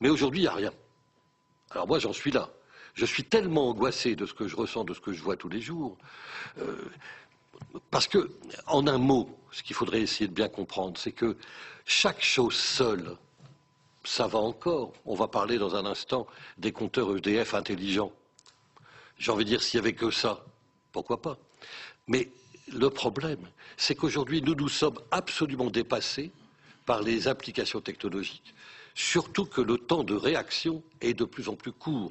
Mais aujourd'hui, il n'y a rien. Alors moi, j'en suis là. Je suis tellement angoissé de ce que je ressens, de ce que je vois tous les jours, parce que, en un mot, ce qu'il faudrait essayer de bien comprendre, c'est que chaque chose seule, ça va encore. On va parler dans un instant des compteurs EDF intelligents. J'ai envie de dire, s'il n'y avait que ça, pourquoi pas? Mais le problème, c'est qu'aujourd'hui, nous sommes absolument dépassés par les applications technologiques. Surtout que le temps de réaction est de plus en plus court.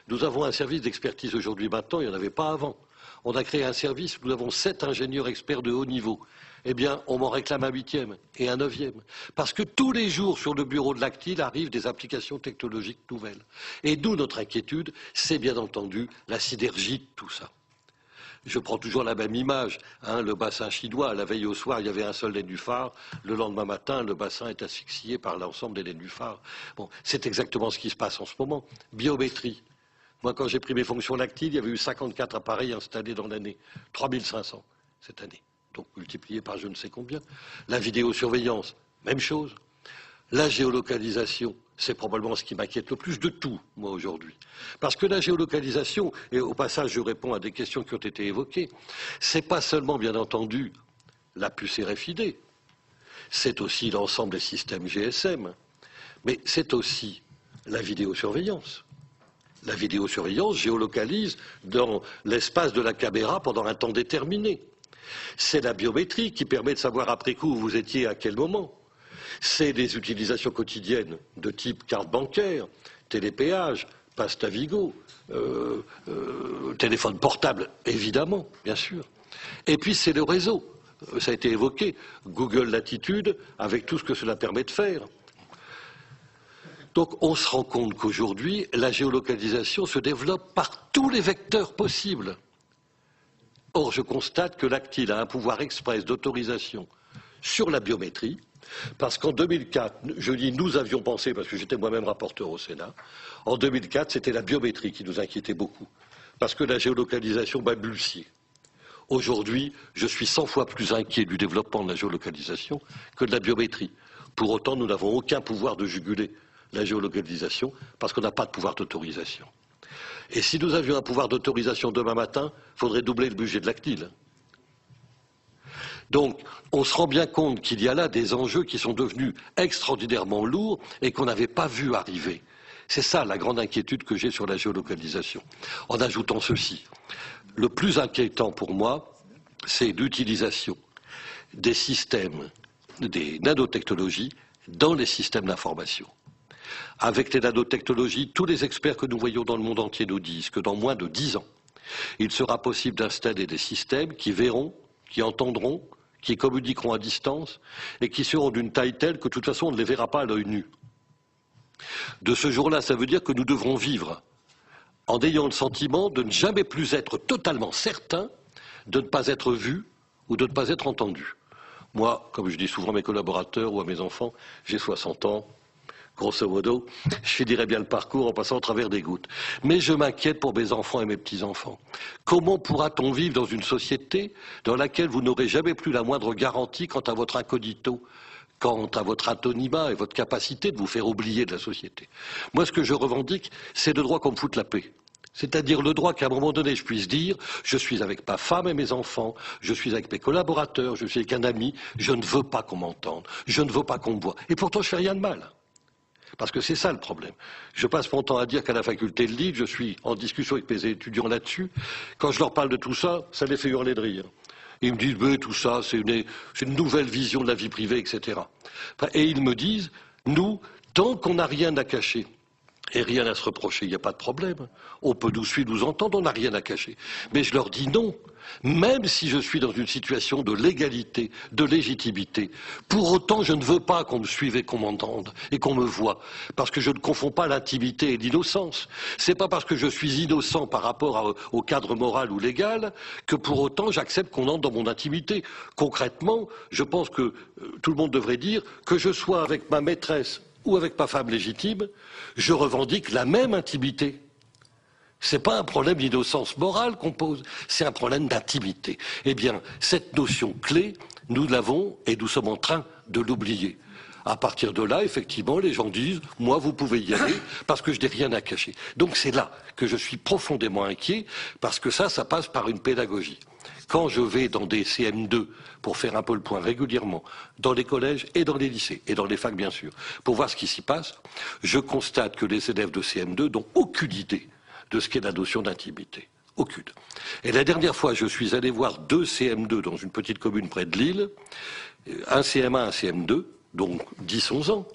Nous avons un service d'expertise aujourd'hui maintenant, il n'y en avait pas avant. On a créé un service, nous avons 7 ingénieurs experts de haut niveau. Eh bien, on m'en réclame un 8e et un 9e. Parce que tous les jours, sur le bureau de l'ACTIL, arrivent des applications technologiques nouvelles. Et nous, notre inquiétude, c'est bien entendu la synergie de tout ça. Je prends toujours la même image, hein, le bassin chinois, la veille au soir, il y avait un seul nénuphar, le lendemain matin, le bassin est asphyxié par l'ensemble des nénuphars. Bon, c'est exactement ce qui se passe en ce moment. Biométrie. Moi, quand j'ai pris mes fonctions lactiles, il y avait eu 54 appareils installés dans l'année, 3500 cette année, donc multiplié par je ne sais combien. La vidéosurveillance, même chose. La géolocalisation, c'est probablement ce qui m'inquiète le plus de tout, moi, aujourd'hui. Parce que la géolocalisation, et au passage, je réponds à des questions qui ont été évoquées, c'est pas seulement, bien entendu, la puce RFID, c'est aussi l'ensemble des systèmes GSM, mais c'est aussi la vidéosurveillance. La vidéosurveillance géolocalise dans l'espace de la caméra pendant un temps déterminé. C'est la biométrie qui permet de savoir après coup où vous étiez à quel moment. C'est des utilisations quotidiennes de type carte bancaire, télépéage, passe Navigo, téléphone portable, évidemment, bien sûr. Et puis c'est le réseau. Ça a été évoqué. Google Latitude, avec tout ce que cela permet de faire. Donc on se rend compte qu'aujourd'hui, la géolocalisation se développe par tous les vecteurs possibles. Or, je constate que l'ACTIL a un pouvoir express d'autorisation sur la biométrie, parce qu'en 2004, je dis nous avions pensé, parce que j'étais moi-même rapporteur au Sénat, en 2004, c'était la biométrie qui nous inquiétait beaucoup, parce que la géolocalisation balbutiait. Aujourd'hui, je suis 100 fois plus inquiet du développement de la géolocalisation que de la biométrie. Pour autant, nous n'avons aucun pouvoir de juguler la géolocalisation, parce qu'on n'a pas de pouvoir d'autorisation. Et si nous avions un pouvoir d'autorisation demain matin, il faudrait doubler le budget de l'ACTIL. Donc, on se rend bien compte qu'il y a là des enjeux qui sont devenus extraordinairement lourds et qu'on n'avait pas vu arriver. C'est ça la grande inquiétude que j'ai sur la géolocalisation. En ajoutant ceci, le plus inquiétant pour moi, c'est l'utilisation des systèmes, des nanotechnologies dans les systèmes d'information. Avec les nanotechnologies, tous les experts que nous voyons dans le monde entier nous disent que dans moins de 10 ans, il sera possible d'installer des systèmes qui verront, qui entendront, qui communiqueront à distance et qui seront d'une taille telle que de toute façon on ne les verra pas à l'œil nu. De ce jour-là, ça veut dire que nous devrons vivre en ayant le sentiment de ne jamais plus être totalement certain de ne pas être vu ou de ne pas être entendu. Moi, comme je dis souvent à mes collaborateurs ou à mes enfants, j'ai 60 ans. Grosso modo, je finirai bien le parcours en passant au travers des gouttes. Mais je m'inquiète pour mes enfants et mes petits-enfants. Comment pourra-t-on vivre dans une société dans laquelle vous n'aurez jamais plus la moindre garantie quant à votre incognito, quant à votre anonymat et votre capacité de vous faire oublier de la société? Moi, ce que je revendique, c'est le droit qu'on me foute la paix. C'est-à-dire le droit qu'à un moment donné, je puisse dire je suis avec ma femme et mes enfants, je suis avec mes collaborateurs, je suis avec un ami, je ne veux pas qu'on m'entende, je ne veux pas qu'on me voie. Et pourtant, je ne fais rien de mal. Parce que c'est ça le problème. Je passe mon temps à dire qu'à la faculté de Lille, je suis en discussion avec mes étudiants là-dessus. Quand je leur parle de tout ça, ça les fait hurler de rire. Ils me disent, mais tout ça, c'est une nouvelle vision de la vie privée, etc. Et ils me disent, nous, tant qu'on n'a rien à cacher et rien à se reprocher, il n'y a pas de problème. On peut nous suivre, nous entendre, on n'a rien à cacher. Mais je leur dis non. Même si je suis dans une situation de légalité, de légitimité, pour autant je ne veux pas qu'on me suive et qu'on m'entende et qu'on me voie, parce que je ne confonds pas l'intimité et l'innocence. C'est pas parce que je suis innocent par rapport au cadre moral ou légal que pour autant j'accepte qu'on entre dans mon intimité. Concrètement, je pense que tout le monde devrait dire que je sois avec ma maîtresse ou avec ma femme légitime, je revendique la même intimité. Ce n'est pas un problème d'innocence morale qu'on pose, c'est un problème d'intimité. Eh bien, cette notion clé, nous l'avons et nous sommes en train de l'oublier. À partir de là, effectivement, les gens disent « moi, vous pouvez y aller parce que je n'ai rien à cacher ». Donc c'est là que je suis profondément inquiet parce que ça passe par une pédagogie. Quand je vais dans des CM2 pour faire un peu le point régulièrement, dans les collèges et dans les lycées, et dans les facs bien sûr, pour voir ce qui s'y passe, je constate que les élèves de CM2 n'ont aucune idée de ce qu'est la notion d'intimité. Aucune. Et la dernière fois, je suis allé voir 2 CM2 dans une petite commune près de Lille, un CM1, un CM2, donc 10-11 ans.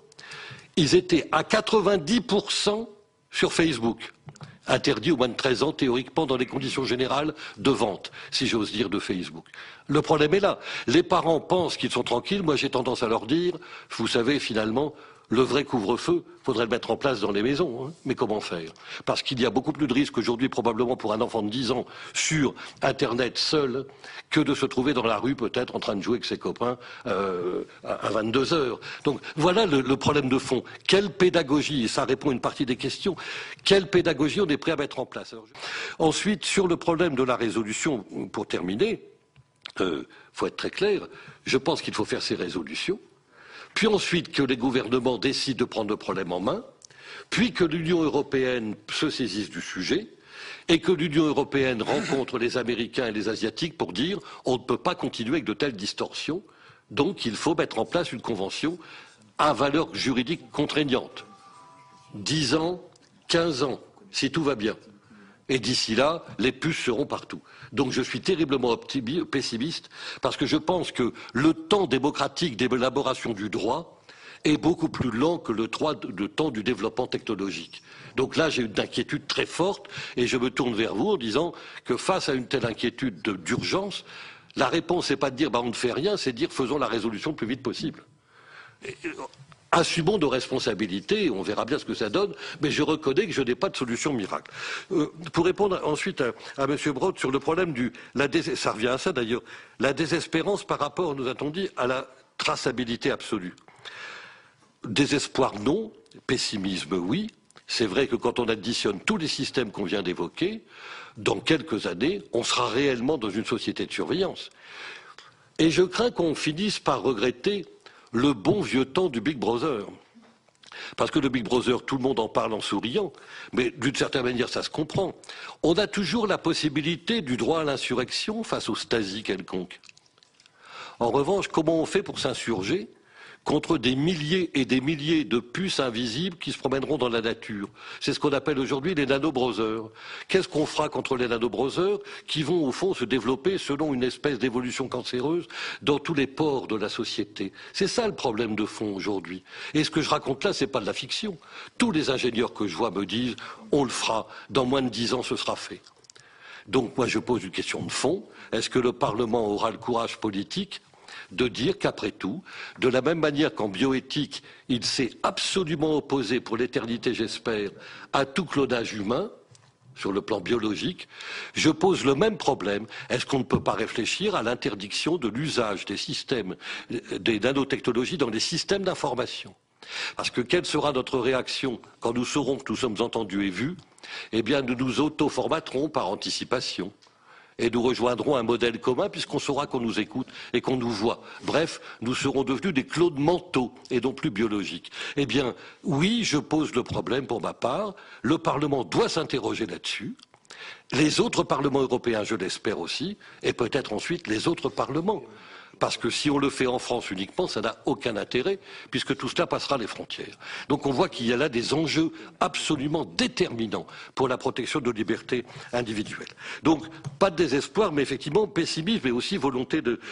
Ils étaient à 90% sur Facebook. Interdit aux moins de 13 ans, théoriquement, dans les conditions générales de vente, si j'ose dire, de Facebook. Le problème est là. Les parents pensent qu'ils sont tranquilles. Moi, j'ai tendance à leur dire, vous savez, finalement, le vrai couvre-feu, il faudrait le mettre en place dans les maisons. Hein. Mais comment faire? Parce qu'il y a beaucoup plus de risques aujourd'hui, probablement pour un enfant de 10 ans, sur Internet seul, que de se trouver dans la rue, peut-être, en train de jouer avec ses copains à 22 heures. Donc voilà le problème de fond. Quelle pédagogie, et ça répond à une partie des questions, quelle pédagogie on est prêt à mettre en place? Ensuite, sur le problème de la résolution, pour terminer, faut être très clair, je pense qu'il faut faire ces résolutions, puis ensuite que les gouvernements décident de prendre le problème en main, puis que l'Union européenne se saisisse du sujet, et que l'Union européenne rencontre les Américains et les Asiatiques pour dire on ne peut pas continuer avec de telles distorsions, donc il faut mettre en place une convention à valeur juridique contraignante. 10 ans, 15 ans, si tout va bien. Et d'ici là, les puces seront partout. Donc je suis terriblement pessimiste parce que je pense que le temps démocratique d'élaboration du droit est beaucoup plus lent que le temps du développement technologique. Donc là, j'ai une inquiétude très forte et je me tourne vers vous en disant que face à une telle inquiétude d'urgence, la réponse n'est pas de dire on ne fait rien, c'est de dire faisons la résolution le plus vite possible. Assumons nos responsabilités, on verra bien ce que ça donne, mais je reconnais que je n'ai pas de solution miracle. Pour répondre ensuite à M. Brodt sur le problème ça revient à ça d'ailleurs, la désespérance par rapport, nous a-t-on dit, à la traçabilité absolue. Désespoir non, pessimisme oui. C'est vrai que quand on additionne tous les systèmes qu'on vient d'évoquer, dans quelques années, on sera réellement dans une société de surveillance. Et je crains qu'on finisse par regretter le bon vieux temps du Big Brother. Parce que le Big Brother, tout le monde en parle en souriant, mais d'une certaine manière, ça se comprend. On a toujours la possibilité du droit à l'insurrection face aux Stasi quelconques. En revanche, comment on fait pour s'insurger contre des milliers et des milliers de puces invisibles qui se promèneront dans la nature? C'est ce qu'on appelle aujourd'hui les nanobrothers. Qu'est-ce qu'on fera contre les nanobrothers qui vont au fond se développer selon une espèce d'évolution cancéreuse dans tous les pores de la société? C'est ça le problème de fond aujourd'hui. Et ce que je raconte là, c'est pas de la fiction. Tous les ingénieurs que je vois me disent on le fera, dans moins de 10 ans ce sera fait. Donc moi je pose une question de fond. Est-ce que le Parlement aura le courage politique de dire qu'après tout, de la même manière qu'en bioéthique, il s'est absolument opposé pour l'éternité, j'espère, à tout clonage humain, sur le plan biologique, je pose le même problème. Est-ce qu'on ne peut pas réfléchir à l'interdiction de l'usage des systèmes, des nanotechnologies dans les systèmes d'information? Parce que quelle sera notre réaction quand nous saurons que nous sommes entendus et vus? Eh bien, nous nous auto-formaterons par anticipation. Et nous rejoindrons un modèle commun puisqu'on saura qu'on nous écoute et qu'on nous voit. Bref, nous serons devenus des clones mentaux et non plus biologiques. Eh bien, oui, je pose le problème pour ma part. Le Parlement doit s'interroger là-dessus. Les autres parlements européens, je l'espère aussi, et peut-être ensuite les autres parlements. Parce que si on le fait en France uniquement, ça n'a aucun intérêt, puisque tout cela passera les frontières. Donc on voit qu'il y a là des enjeux absolument déterminants pour la protection de nos libertés individuelles. Donc pas de désespoir, mais effectivement pessimisme et aussi volonté d'agir.